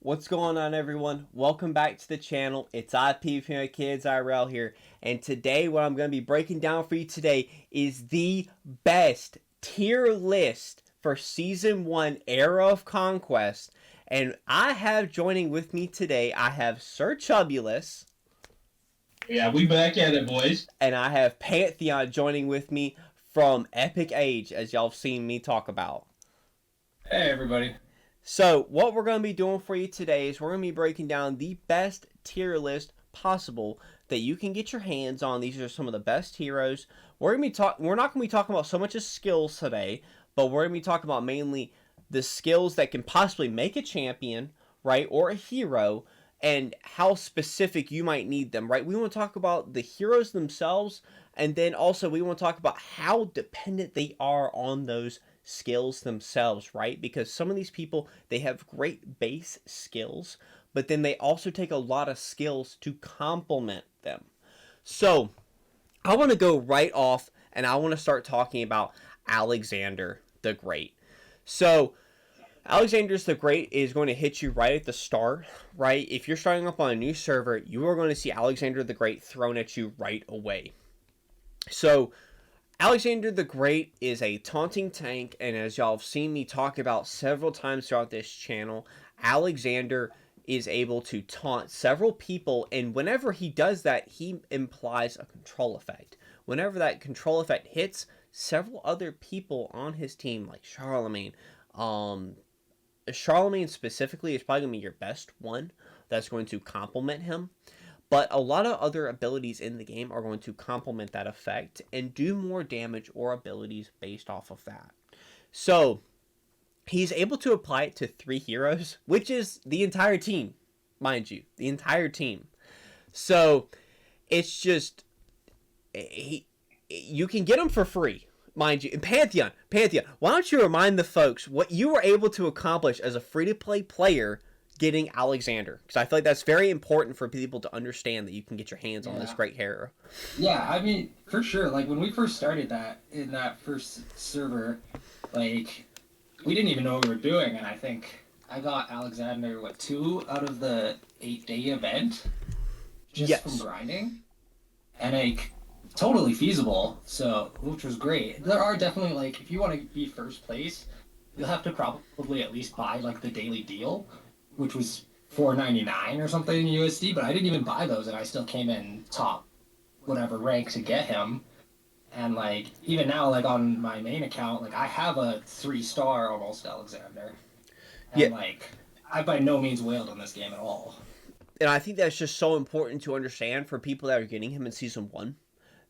What's going on, everyone? Welcome back to the channel. It's IP Kids IRL here, and today what I'm going to be breaking down for you today is the best tier list for Season 1 Era of Conquest. And I have joining with me today, I have Sir Chubulas. Yeah, we back at it, boys. And I have Pantheon joining with me from Epic Age, as y'all have seen me talk about. Hey, everybody. So, what we're going to be doing for you today is we're going to be breaking down the best tier list possible that you can get your hands on. These are some of the best heroes. We're not going to be talking about so much as skills today, but we're going to be talking about mainly the skills that can possibly make a champion, right, or a hero, and how specific you might need them, right? We want to talk about the heroes themselves, and then also we want to talk about how dependent they are on those skills themselves, right? Because some of these people, they have great base skills, but then they also take a lot of skills to complement them. So I want to go right off and I want to start talking about Alexander the Great. So Alexander the Great is going to hit you right at the start, right? If you're starting up on a new server, you are going to see Alexander the Great thrown at you right away. So Alexander the Great is a taunting tank, and as y'all have seen me talk about several times throughout this channel, Alexander is able to taunt several people, and whenever he does that, he implies a control effect. Whenever that control effect hits, several other people on his team, like Charlemagne, Charlemagne specifically is probably going to be your best one that's going to complement him. But a lot of other abilities in the game are going to complement that effect and do more damage or abilities based off of that. So he's able to apply it to 3 heroes, which is the entire team, mind you, the entire team. So it's just you can get them for free, mind you. And Pantheon, why don't you remind the folks what you were able to accomplish as a free-to-play player getting Alexander, because I feel like that's very important for people to understand that you can get your hands on this great hero. Yeah, I mean, for sure. Like, when we first started that, in that first server, like, we didn't even know what we were doing, and I think I got Alexander, 2 out of the 8-day event? Just from grinding? And, like, totally feasible, so, which was great. There are definitely, like, if you want to be first place, you'll have to probably at least buy, like, the daily deal, which was $4.99 or something in USD, but I didn't even buy those, and I still came in top whatever rank to get him. And like even now, like on my main account, like I have a 3-star almost Alexander, and like I by no means wailed on this game at all. And I think that's just so important to understand for people that are getting him in Season 1,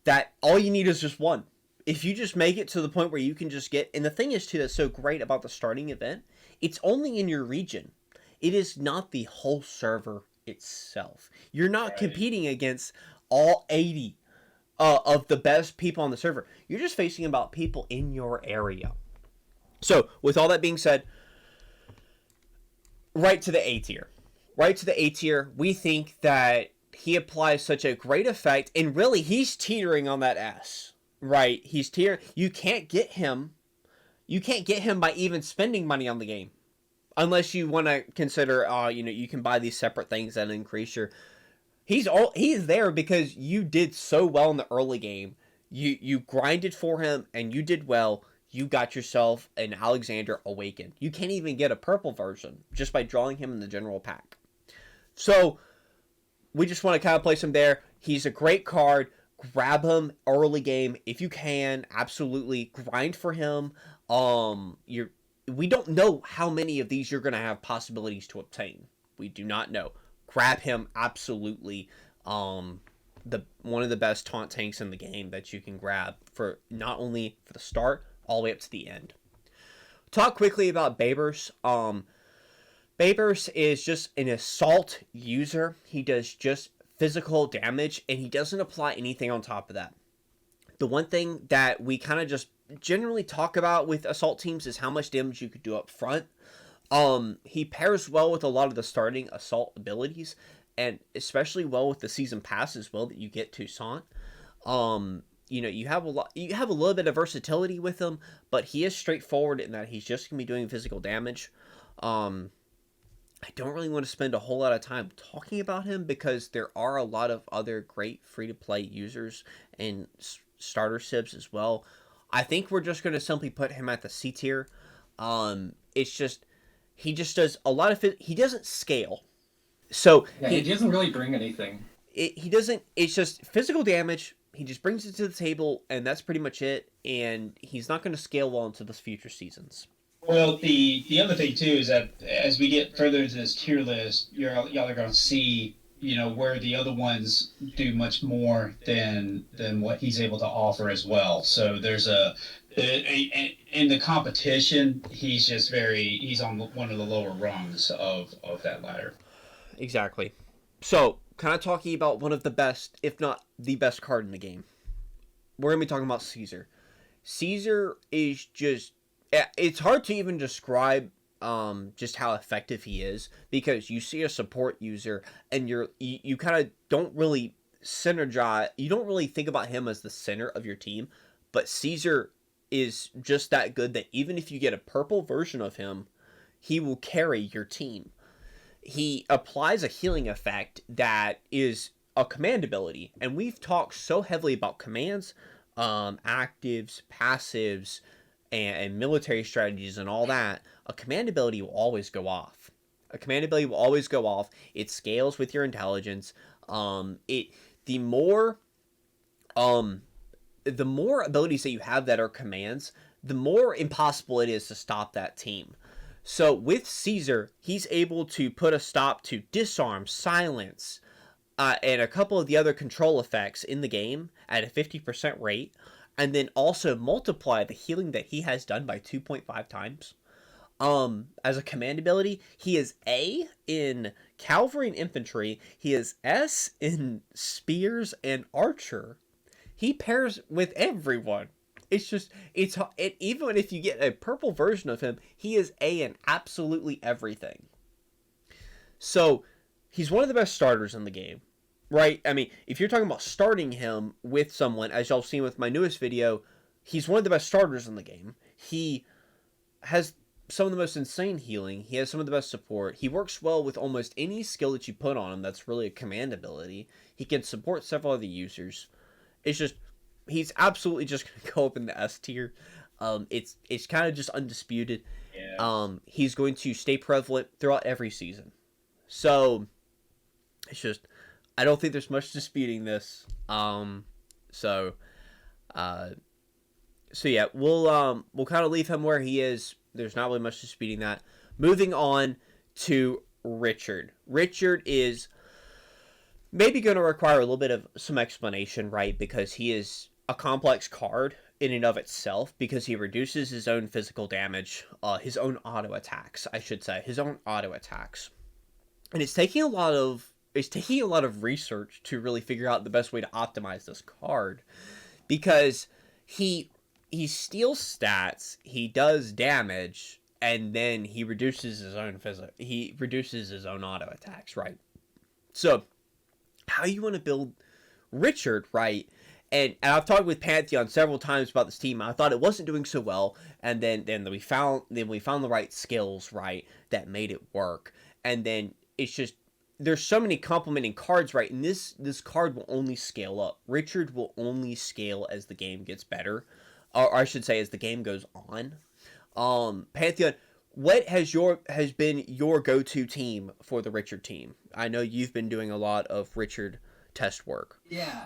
that all you need is just one. If you just make it to the point where you can just get, and the thing is too that's so great about the starting event, it's only in your region. It is not the whole server itself. You're not competing against all 80 of the best people on the server. You're just facing about people in your area. So, with all that being said, right to the A tier. Right to the A tier, we think that he applies such a great effect, and really, he's teetering on that S. Right? He's teetering. You can't get him. You can't get him by even spending money on the game. Unless you want to consider, you can buy these separate things that increase your. He's there because you did so well in the early game. You grinded for him and you did well. You got yourself an Alexander Awakened. You can't even get a purple version just by drawing him in the general pack. So we just want to kind of place him there. He's a great card. Grab him early game if you can. Absolutely grind for him. We don't know how many of these you're going to have possibilities to obtain. We do not know. Grab him, absolutely. One of the best taunt tanks in the game that you can grab for not only for the start, all the way up to the end. Talk quickly about Babers. Babers is just an assault user. He does just physical damage, and he doesn't apply anything on top of that. The one thing that we kind of just generally talk about with assault teams is how much damage you could do up front. He pairs well with a lot of the starting assault abilities, and especially well with the season pass as well that you get Toussaint. You have a little bit of versatility with him, but he is straightforward in that he's just gonna be doing physical damage. I don't really want to spend a whole lot of time talking about him because there are a lot of other great free-to-play users and starter sibs as well. I think we're just going to simply put him at the C tier. It's just he just does a lot of he doesn't scale. So Yeah, he doesn't really bring anything. he doesn't. It's just physical damage. He just brings it to the table, and that's pretty much it. And he's not going to scale well into the future seasons. Well, the other thing too is that as we get further into this tier list, y'all are going to see, where the other ones do much more than what he's able to offer as well. So there's in the competition, he's on one of the lower rungs of that ladder. Exactly. So, kind of talking about one of the best, if not the best card in the game. We're going to be talking about Caesar. Caesar is just... It's hard to even describe just how effective he is, because you see a support user and you kind of don't really synergize. You don't really think about him as the center of your team, but Caesar is just that good that even if you get a purple version of him, he will carry your team. He applies a healing effect that is a command ability, and we've talked so heavily about commands, actives, passives, and military strategies and all that. A command ability will always go off. A command ability will always go off. It scales with your intelligence. The more abilities that you have that are commands, the more impossible it is to stop that team. So with Caesar, he's able to put a stop to disarm, silence, and a couple of the other control effects in the game at a 50% rate, and then also multiply the healing that he has done by 2.5 times. As a command ability, he is A in cavalry and infantry. He is S in spears and archer. He pairs with everyone. Even if you get a purple version of him, he is A in absolutely everything. So, he's one of the best starters in the game, right? I mean, if you're talking about starting him with someone, as y'all seen with my newest video, he's one of the best starters in the game. He has some of the most insane healing. He has some of the best support. He works well with almost any skill that you put on him that's really a command ability. He can support several other users. It's just, he's absolutely just going to go up in the S tier. It's kind of just undisputed. Yeah. He's going to stay prevalent throughout every season. So, it's just, I don't think there's much disputing this. So yeah, we'll kind of leave him where he is. There's not really much disputing that. Moving on to Richard. Richard is maybe going to require a little bit of some explanation, right? Because he is a complex card in and of itself, because he reduces his own physical damage, his own auto attacks, I should say, his own auto attacks. And it's taking a lot of research to really figure out the best way to optimize this card, because he steals stats, he does damage, and then he reduces his own auto attacks, right? So, how you want to build Richard, right? And I've talked with Pantheon several times about this team. I thought it wasn't doing so well, and then we found the right skills, right, that made it work. And then it's just, there's so many complementing cards, right? And this card will only scale up. Richard will only scale as the game gets better, or I should say, as the game goes on. Pantheon, what has been your go-to team for the Richard team? I know you've been doing a lot of Richard test work. Yeah.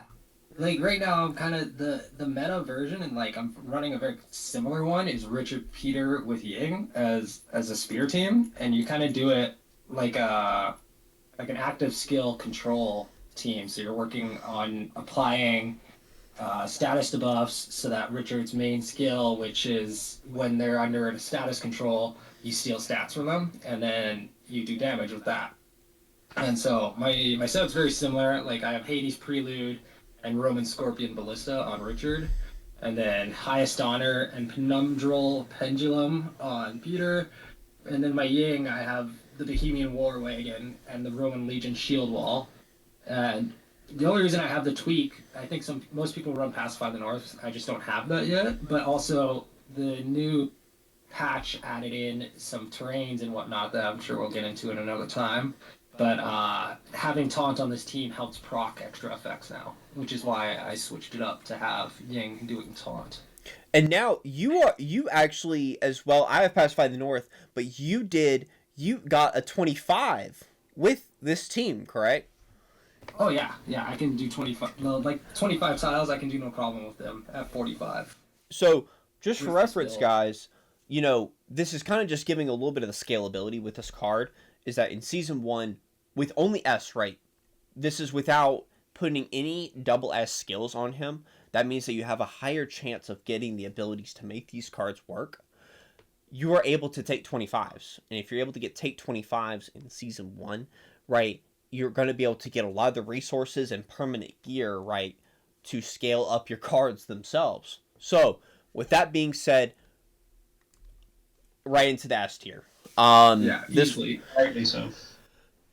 Like right now I'm kind of the meta version, and like I'm running a very similar one, is Richard Peter with Ying as a spear team, and you kind of do it like an active skill control team. So you're working on applying status debuffs so that Richard's main skill, which is when they're under a status control, you steal stats from them, and then you do damage with that. And so my setup's very similar. Like I have Hades Prelude and Roman Scorpion Ballista on Richard, and then Highest Honor and Penumbral Pendulum on Peter, and then my Ying, I have the Bohemian War Wagon and the Roman Legion Shield Wall. And the only reason I have the tweak, I think most people run Pacify the North. I just don't have that yet. But also the new patch added in some terrains and whatnot that I'm sure we'll get into in another time. But having Taunt on this team helps proc extra effects now, which is why I switched it up to have Ying doing Taunt. And now you actually as well. I have Pacify the North, but you got a 25 with this team, correct? Oh yeah, I can do 25. No, like 25 tiles, I can do no problem with them at 45. So just for With reference, skill. guys, this is kind of just giving a little bit of the scalability with this card. Is that in season 1 with only S, right? This is without putting any double S skills on him. That means that you have a higher chance of getting the abilities to make these cards work. You are able to take 25s. And if you're able to take 25s in season 1, right, you're going to be able to get a lot of the resources and permanent gear, right, to scale up your cards themselves. So, with that being said, right into the S tier. Easily. Rightly so.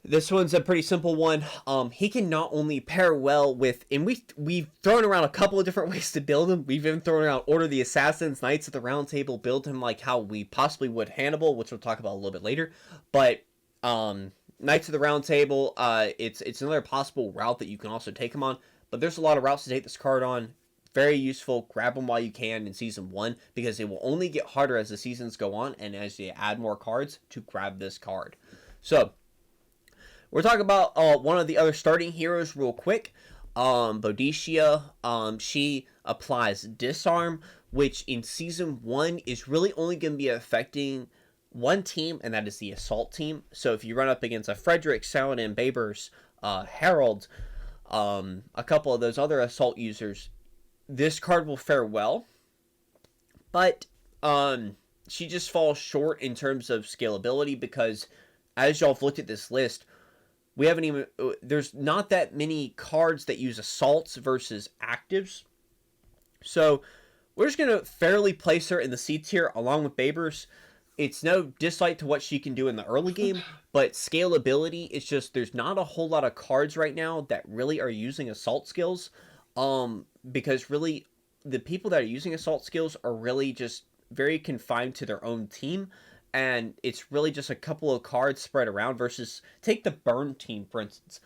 This one's a pretty simple one. He can not only pair well with, and we've thrown around a couple of different ways to build him. We've even thrown around Order of the Assassins, Knights of the Round Table, build him like how we possibly would Hannibal, which we'll talk about a little bit later. But Knights of the Round Table, it's another possible route that you can also take him on. But there's a lot of routes to take this card on. Very useful. Grab them while you can in season 1 because it will only get harder as the seasons go on and as you add more cards to grab this card. So we're talking about one of the other starting heroes real quick. Bodia, she applies Disarm, which in Season 1 is really only going to be affecting one team, and that is the Assault team. So if you run up against a Frederick, Saladin, Babers, Harold, a couple of those other Assault users, this card will fare well. But she just falls short in terms of scalability because as y'all have looked at this list, we haven't even, there's not that many cards that use assaults versus actives. So we're just going to fairly place her in the C tier along with Babers. It's no dislike to what she can do in the early game, but scalability, it's just there's not a whole lot of cards right now that really are using assault skills. Because really the people that are using assault skills are really just very confined to their own team. And it's really just a couple of cards spread around versus, take the Burn team, for instance.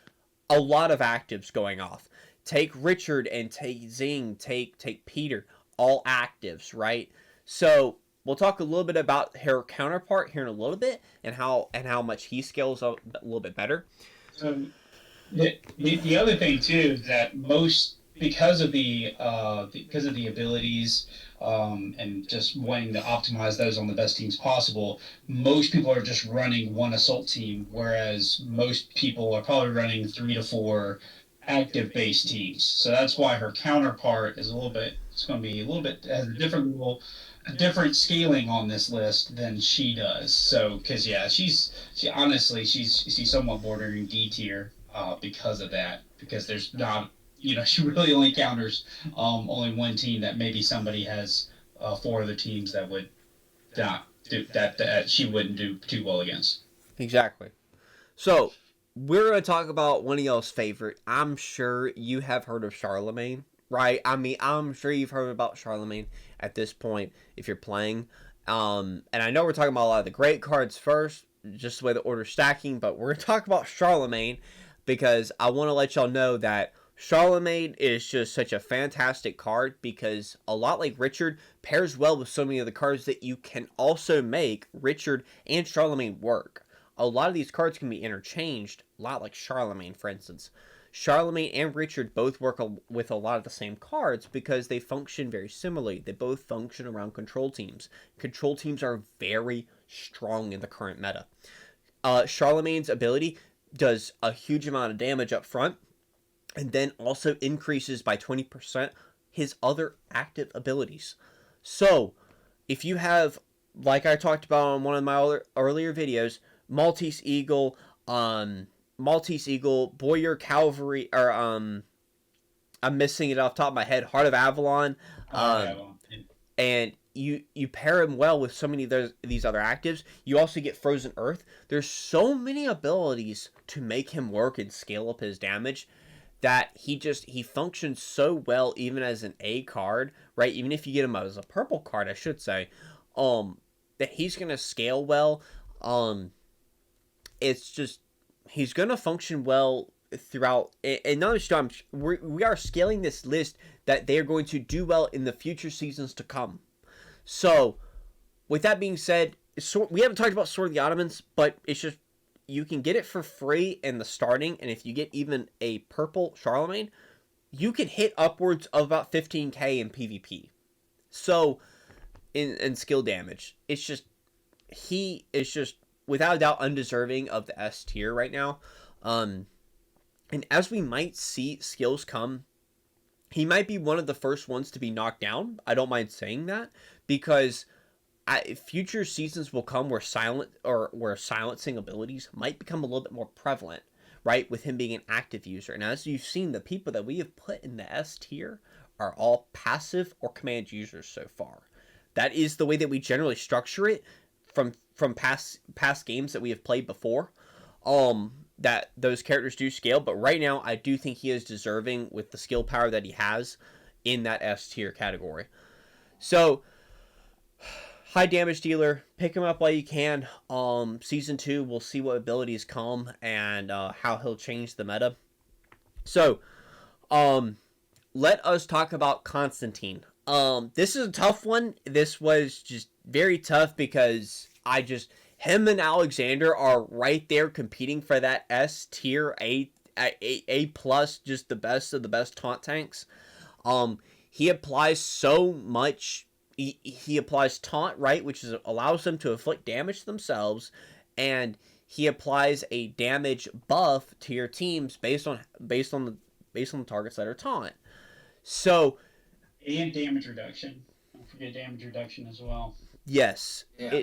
A lot of actives going off. Take Richard and take Zing, take Peter. All actives, right? So we'll talk a little bit about her counterpart here in a little bit and how much he scales up a little bit better. So the other thing too is that most because of the abilities and just wanting to optimize those on the best teams possible, most people are just running one assault team, whereas most people are probably running 3 to 4 active base teams. So that's why her counterpart is it's going to be a little bit has a different scaling on this list than she does. So because she's somewhat bordering D tier because of that, because there's not. She really only counters only one team that maybe somebody has 4 other teams that would not do that she wouldn't do too well against. Exactly. So we're going to talk about one of y'all's favorite. I'm sure you have heard of Charlemagne, right? I mean, I'm sure you've heard about Charlemagne at this point if you're playing. And I know we're talking about a lot of the great cards first, just the way the order's stacking, but we're going to talk about Charlemagne because I want to let y'all know that Charlemagne is just such a fantastic card because a lot like Richard pairs well with so many of the cards that you can also make Richard and Charlemagne work. A lot of these cards can be interchanged, a lot like Charlemagne, for instance. Charlemagne and Richard both work with a lot of the same cards because they function very similarly. They both function around control teams. Control teams are very strong in the current meta. Charlemagne's ability does a huge amount of damage up front, and then also increases by 20% his other active abilities. So, if you have, like I talked about on one of my earlier videos, Maltese Eagle, Boyar Cavalry, or I'm missing it off the top of my head, Heart of Avalon, and you pair him well with so many of these other actives. You also get Frozen Earth. There's so many abilities to make him work and scale up his damage that he functions so well even as an A card, right? Even if you get him as a purple card, I should say. that he's going to scale well. It's just he's going to function well throughout. And not just we are scaling this list that they are going to do well in the future seasons to come. So, with that being said, we haven't talked about Sword of the Ottomans, but it's just you can get it for free in the starting, and if you get even a purple Charlemagne, you can hit upwards of about 15k in PvP. So, in skill damage, it's just he is just without a doubt undeserving of the S tier right now. And as we might see skills come, he might be one of the first ones to be knocked down. I don't mind saying that, because future seasons will come where silencing abilities might become a little bit more prevalent, right? With him being an active user. And as you've seen, the people that we have put in the S tier are all passive or command users so far. That is the way that we generally structure it from past games that we have played before. That those characters do scale, but right now I do think he is deserving with the skill power that he has in that S tier category. So, high damage dealer, pick him up while you can. Season 2, we'll see what abilities come and how he'll change the meta. So, let us talk about Constantine. This is a tough one. This was just very tough because him and Alexander are right there competing for that S tier, A plus, just the best of the best taunt tanks. He applies so much. He applies taunt, right, which allows them to inflict damage to themselves, and he applies a damage buff to your teams based on the targets that are taunt. So, and damage reduction. Don't forget damage reduction as well. Yes. Yeah.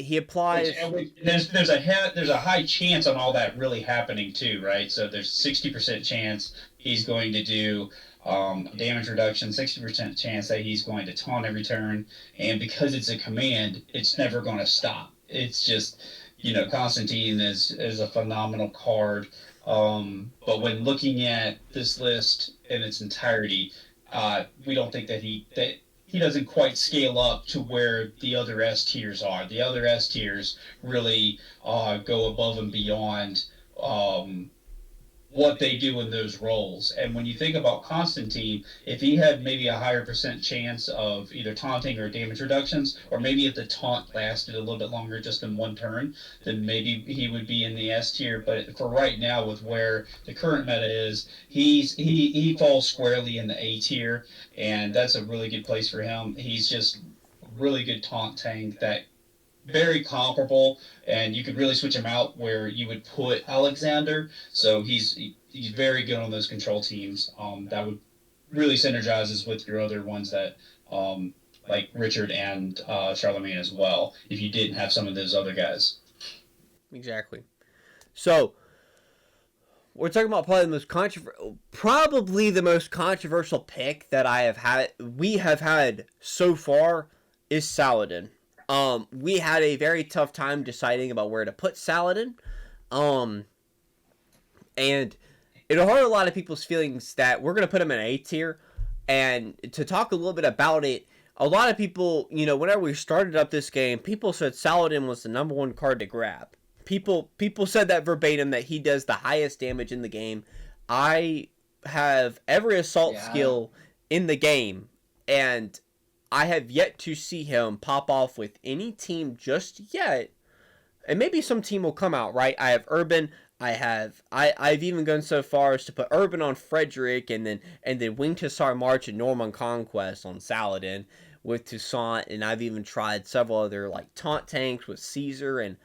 He applies. There's a high chance on all that really happening too, right? So there's 60% chance he's going to do damage reduction, 60% chance that he's going to taunt every turn, and because it's a command, it's never going to stop. It's just, Constantine is a phenomenal card. But when looking at this list in its entirety, we don't think that he doesn't quite scale up to where the other S tiers are. The other S tiers really go above and beyond what they do in those roles. And when you think about Constantine, if he had maybe a higher % chance of either taunting or damage reductions, or maybe if the taunt lasted a little bit longer just in one turn, then maybe he would be in the S tier. But for right now, with where the current meta is, he falls squarely in the A tier, and that's a really good place for him. He's just a really good taunt tank that very comparable, and you could really switch him out where you would put Alexander. So he's very good on those control teams. That would really synergizes with your other ones that like Richard and Charlemagne as well, if you didn't have some of those other guys. Exactly. So we're talking about probably the most controversial pick that we have had so far is Saladin. We had a very tough time deciding about where to put Saladin. And it'll hurt a lot of people's feelings that we're going to put him in A tier. And to talk a little bit about it, a lot of people, whenever we started up this game, people said Saladin was the number one card to grab. People said that verbatim, that he does the highest damage in the game. I have every assault skill in the game, and I have yet to see him pop off with any team just yet. And maybe some team will come out, right? I have Urban. I've even gone so far as to put Urban on Frederick, and then Winged Hussar March and Norman Conquest on Saladin with Toussaint, and I've even tried several other like taunt tanks with Caesar, and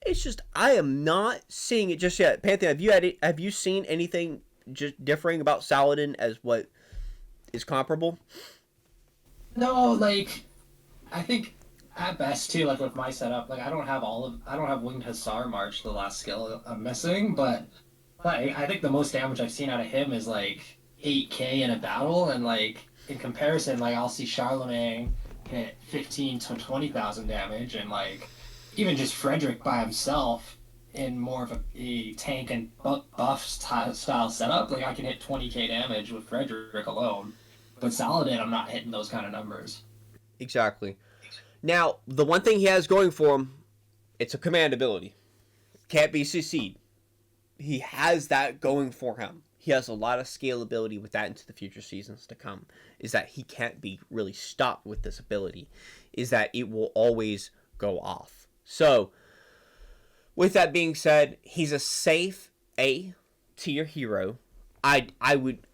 it's just I am not seeing it just yet. Pantheon, have you seen anything just differing about Saladin as what is comparable? No, I think at best too, with my setup, I don't have Winged Hussar March, the last skill I'm missing, but I think the most damage I've seen out of him is 8k in a battle, and in comparison, I'll see Charlemagne hit 15 to 20,000 damage, and even just Frederick by himself in more of a tank and buff style setup, I can hit 20k damage with Frederick alone. But Saladin, I'm not hitting those kind of numbers. Exactly. Now, the one thing he has going for him, it's a command ability. Can't be CC'd. He has that going for him. He has a lot of scalability with that into the future seasons to come. Is that he can't be really stopped with this ability. Is that it will always go off. So, with that being said, he's a safe A tier hero. I would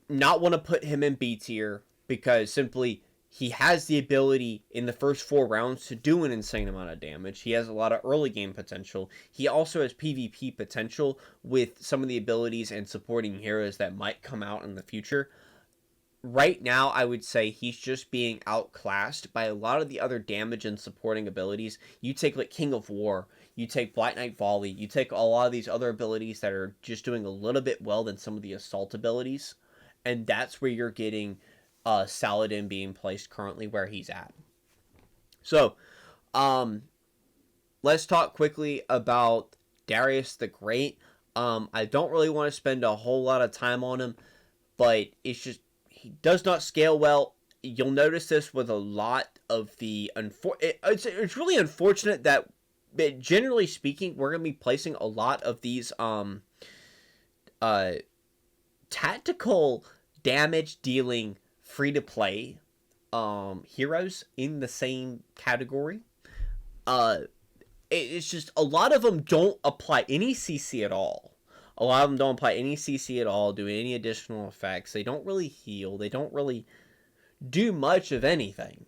not want to put him in B tier because simply he has the ability in the first 4 rounds to do an insane amount of damage. He has a lot of early game potential. He also has PvP potential with some of the abilities and supporting heroes that might come out in the future. Right now, I would say he's just being outclassed by a lot of the other damage and supporting abilities. You take like King of War, you take Black Knight Volley, you take a lot of these other abilities that are just doing a little bit well than some of the assault abilities. And that's where you're getting Saladin being placed currently where he's at. So, let's talk quickly about Darius the Great. I don't really want to spend a whole lot of time on him, but it's just he does not scale well. You'll notice this with a lot of the it's really unfortunate that generally speaking, we're going to be placing a lot of these tactical damage dealing free-to-play heroes in the same category. It's just a lot of them don't apply any CC at all. A lot of them don't apply any CC at all, do any additional effects. They don't really heal. They don't really do much of anything.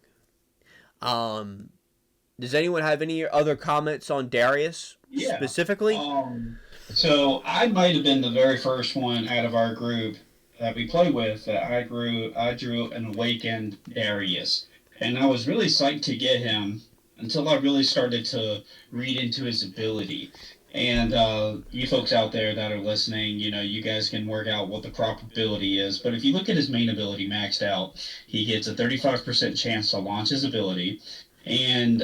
Does anyone have any other comments on Darius specifically? So I might have been the very first one out of our group that we play with that I drew an awakened Darius. And I was really psyched to get him until I really started to read into his ability. And you folks out there that are listening, you guys can work out what the probability is. But if you look at his main ability maxed out, he gets a 35% chance to launch his ability. And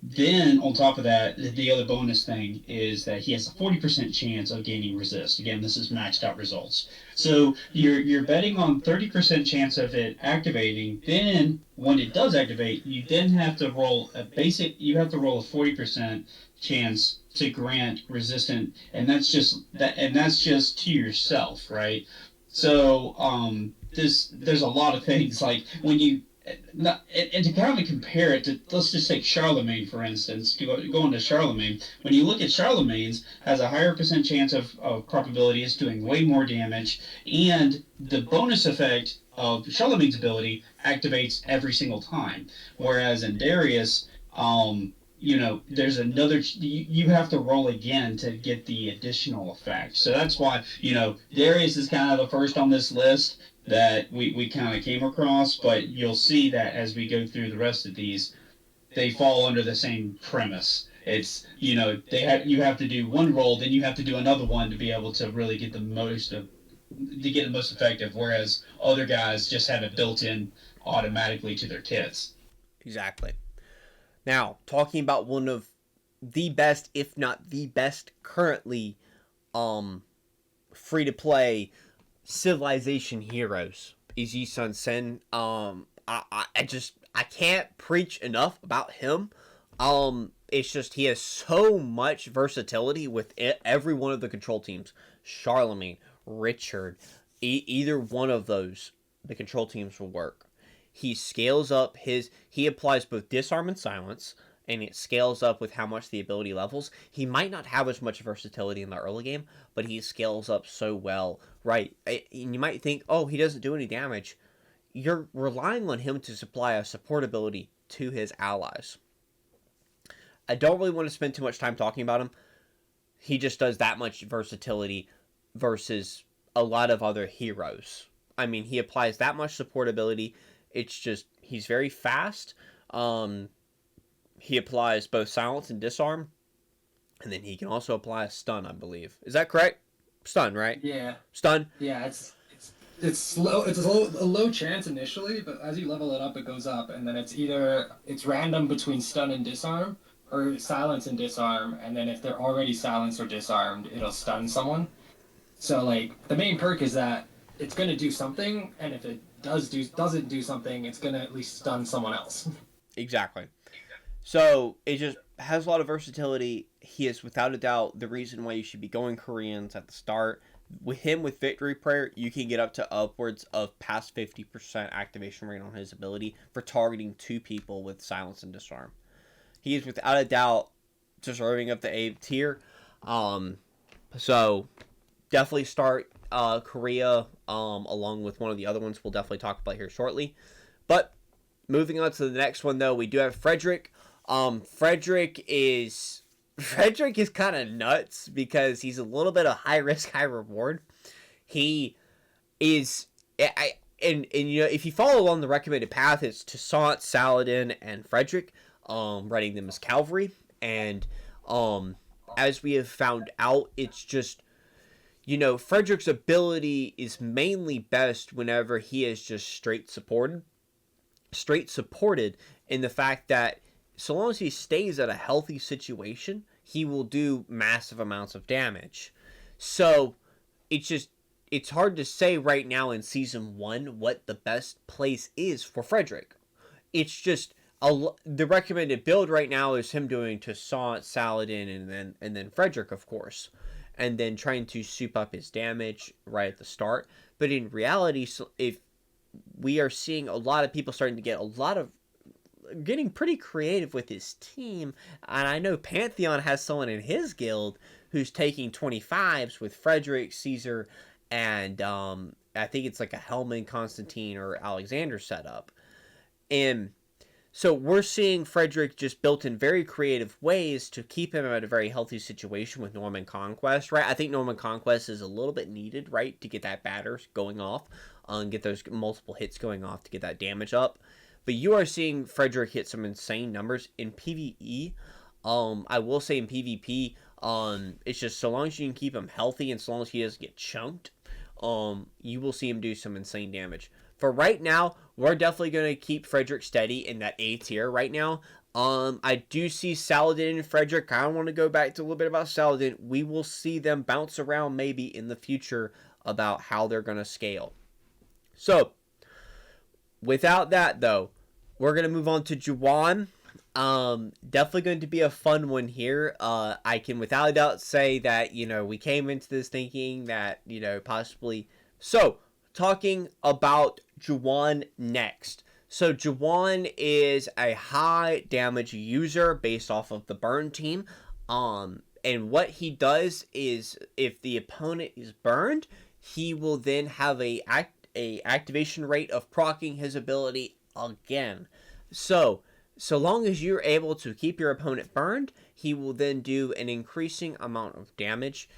then on top of that, the other bonus thing is that he has a 40% chance of gaining resist. Again, this is maxed out results. So you're betting on 30% chance of it activating. Then when it does activate, you then have to roll a 40% chance to grant resistant, and that's just to yourself, right? So there's a lot of things like when you and to kind of compare it to, let's just take Charlemagne for instance. Going to Charlemagne, when you look at Charlemagne's, has a higher percent chance of probability, is doing way more damage, and the bonus effect of Charlemagne's ability activates every single time, whereas in Darius, there's another, you have to roll again to get the additional effect. So that's why, Darius is kind of the first on this list that we kind of came across, but you'll see that as we go through the rest of these, they fall under the same premise. It's, you have to do one roll, then you have to do another one to be able to really get the most effective, whereas other guys just have it built in automatically to their kits. Exactly. Now, talking about one of the best, if not the best, currently free-to-play civilization heroes is Yi Sun Sen. I can't preach enough about him. It's just he has so much versatility with every one of the control teams. Charlemagne, Richard, either one of those, the control teams will work. He scales up he applies both disarm and silence, and it scales up with how much the ability levels. He might not have as much versatility in the early game, but he scales up so well, right? And you might think, oh, he doesn't do any damage. You're relying on him to supply a support ability to his allies. I don't really want to spend too much time talking about him. He just does that much versatility versus a lot of other heroes. I mean, he applies that much support ability. It's just, he's very fast. He applies both silence and disarm. And then he can also apply a stun, I believe. Is that correct? Stun, right? Yeah. Stun? Yeah, it's slow. It's a low chance initially, but as you level it up, it goes up. And then it's random between stun and disarm, or silence and disarm. And then if they're already silenced or disarmed, it'll stun someone. So, the main perk is that it's going to do something, and if it doesn't do something, it's going to at least stun someone else. Exactly. So it just has a lot of versatility. He is without a doubt the reason why you should be going Koreans at the start. With him with Victory Prayer, you can get up to upwards of past 50% activation rate on his ability for targeting 2 people with Silence and Disarm. He is without a doubt deserving of the A tier. So definitely start Korea along with one of the other ones we'll definitely talk about here shortly. But moving on to the next one, though, we do have Frederick. Frederick is kind of nuts because he's a little bit of high risk, high reward. He is, and you know, if you follow along the recommended path, it's Toussaint, Saladin, and Frederick, running them as cavalry. And as we have found out, it's just, you know, Frederick's ability is mainly best whenever he is just straight supported in the fact that so long as he stays at a healthy situation, he will do massive amounts of damage. So it's hard to say right now in season 1 what the best place is for Frederick. It's just the recommended build right now is him doing Toussaint, Saladin, and then Frederick, of course, and then trying to soup up his damage right at the start. But in reality, if we are seeing a lot of people starting to getting pretty creative with his team, and I know Pantheon has someone in his guild who's taking 25s with Frederick, Caesar, and I think it's like a Hellman, Constantine, or Alexander setup. And so we're seeing Frederick just built in very creative ways to keep him at a very healthy situation with Norman Conquest, right? I think Norman Conquest is a little bit needed, right, to get that batter going off, and get those multiple hits going off to get that damage up. But you are seeing Frederick hit some insane numbers in PvE. I will say in PvP, it's just so long as you can keep him healthy and so long as he doesn't get chunked, you will see him do some insane damage. For right now, we're definitely going to keep Frederick steady in that A tier right now. I do see Saladin and Frederick. I want to go back to a little bit about Saladin. We will see them bounce around maybe in the future about how they're going to scale. So, without that, though, we're going to move on to Juwan. Definitely going to be a fun one here. I can without a doubt say that, you know, we came into this thinking that, you know, possibly... So, talking about Juwan next. So, Juwan is a high damage user based off of the burn team. And what he does is, if the opponent is burned, he will then have a activation rate of proccing his ability again. So long as you're able to keep your opponent burned, he will then do an increasing amount of damage.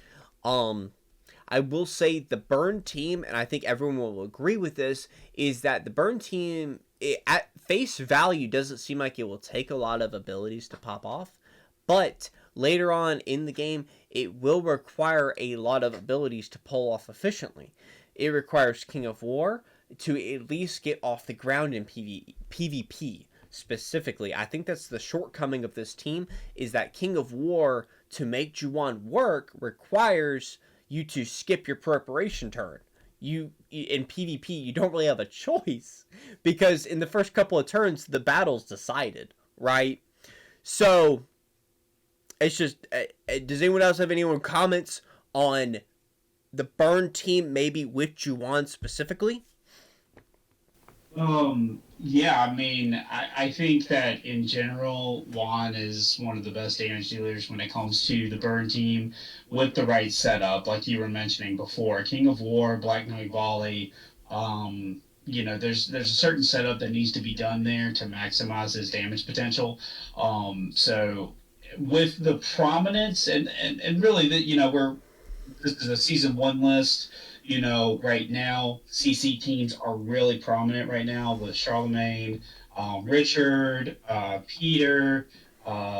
I will say the burn team, and I think everyone will agree with this, is that the burn team, at face value, doesn't seem like it will take a lot of abilities to pop off. But later on in the game, it will require a lot of abilities to pull off efficiently. It requires King of War to at least get off the ground in PvP specifically. I think that's the shortcoming of this team, is that King of War, to make Juwan work, requires you to skip your preparation turn. You in PvP, you don't really have a choice, because in the first couple of turns, the battle's decided, right? So, it's just, does anyone else have any more comments on the burn team, maybe with Juwan specifically? Yeah, I mean, I think that in general, Juan is one of the best damage dealers when it comes to the burn team with the right setup, like you were mentioning before. King of War, Black Knight Volley, you know, there's a certain setup that needs to be done there to maximize his damage potential. So with the prominence and really that, you know, this is a season 1 list. You know, right now, CC teams are really prominent right now with Charlemagne, Richard, Peter,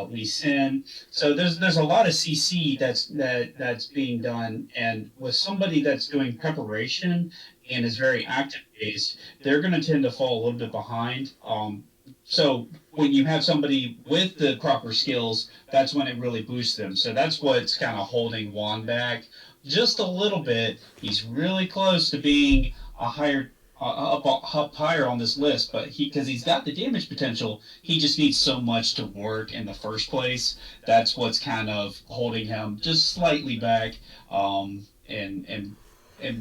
Lee Sin. So there's a lot of CC that's being done, and with somebody that's doing preparation and is very active based, they're going to tend to fall a little bit behind. So when you have somebody with the proper skills, that's when it really boosts them. So that's what's kind of holding Juan back just a little bit. He's really close to being a higher up higher on this list, but because he's got the damage potential, he just needs so much to work in the first place. That's what's kind of holding him just slightly back, and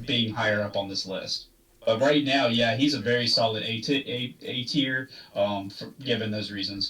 being higher up on this list. But right now, yeah, he's a very solid A tier, given those reasons.